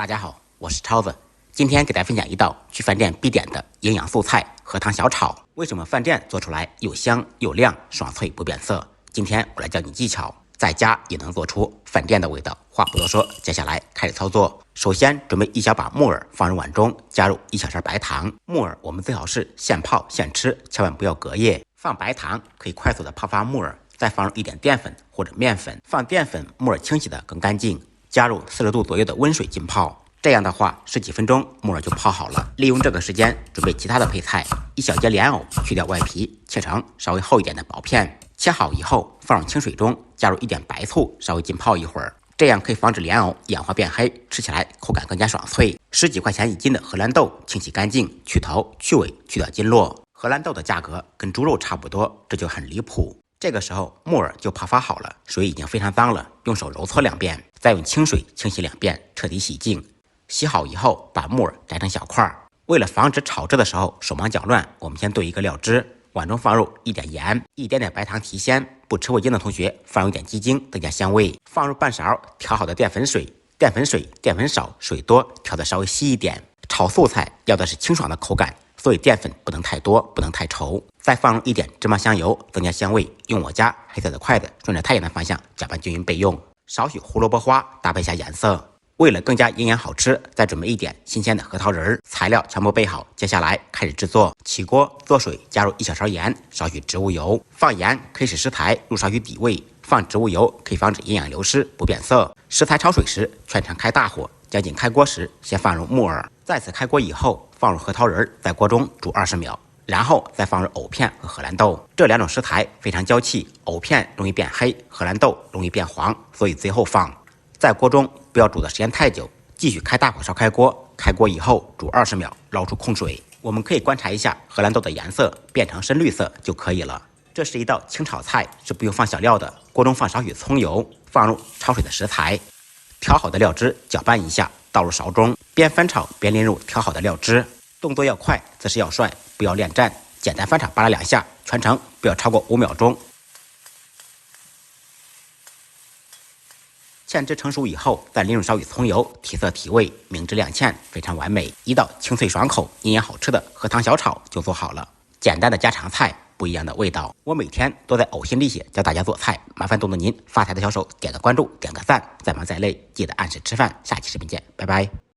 大家好，我是超子，今天给大家分享一道去饭店必点的营养素菜荷塘小炒。为什么饭店做出来又香又亮、爽脆不变色？今天我来教你技巧，在家也能做出饭店的味道。话不多说，接下来开始操作。首先准备一小把木耳放入碗中，加入1小勺白糖。木耳我们最好是现泡现吃，千万不要隔夜。放白糖可以快速的泡发木耳，再放入一点淀粉或者面粉。放淀粉，木耳清洗的更干净。加入40度左右的温水浸泡，这样的话10几分钟木耳就泡好了。利用这个时间准备其他的配菜，一小节莲藕去掉外皮，切成稍微厚一点的薄片。切好以后放入清水中，加入一点白醋，稍微浸泡一会儿，这样可以防止莲藕氧化变黑，吃起来口感更加爽脆。10几块钱1斤的荷兰豆清洗干净，去头去尾，去掉筋络。荷兰豆的价格跟猪肉差不多，这就很离谱。这个时候木耳就泡发好了，水已经非常脏了，用手揉搓2遍，再用清水清洗2遍，彻底洗净。洗好以后把木耳摘成小块。为了防止炒制的时候手忙脚乱，我们先兑一个料汁，碗中放入一点盐，一点点白糖提鲜，不吃味精的同学放入一点鸡精增加香味，放入半勺调好的淀粉水，淀粉少，水多，调得稍微稀一点。炒素菜要的是清爽的口感，所以淀粉不能太多，不能太稠。再放入一点芝麻香油增加香味，用我家黑色的筷子顺着太阳的方向搅拌均匀备用。少许胡萝卜花搭配下颜色。为了更加营养好吃，再准备一点新鲜的核桃仁。材料全部备好，接下来开始制作。起锅做水，加入1小勺盐，少许植物油。放盐可以使食材入少许底味，放植物油可以防止营养流失不变色。食材焯水时全程开大火，将近开锅时先放入木耳，再次开锅以后放入核桃仁，在锅中煮20秒，然后再放入藕片和荷兰豆。这2种食材非常娇气，藕片容易变黑，荷兰豆容易变黄，所以最后放。在锅中不要煮的时间太久，继续开大火烧开锅。开锅以后煮20秒，捞出控水。我们可以观察一下荷兰豆的颜色变成深绿色就可以了。这是一道清炒菜，是不用放小料的。锅中放少许葱油，放入焯水的食材，调好的料汁搅拌一下，倒入勺中，边翻炒边淋入调好的料汁。动作要快，姿势要帅，不要恋战，简单翻炒扒拉2下，全程不要超过5秒钟。芡汁成熟以后，再淋入少许葱油，提色提味，明汁亮芡，非常完美。一道清脆爽口、营养好吃的荷塘小炒就做好了。简单的家常菜，不一样的味道。我每天都在呕心沥血教大家做菜，麻烦动动您发财的小手，点个关注，点个赞。再忙再累，记得按时吃饭。下期视频见，拜拜。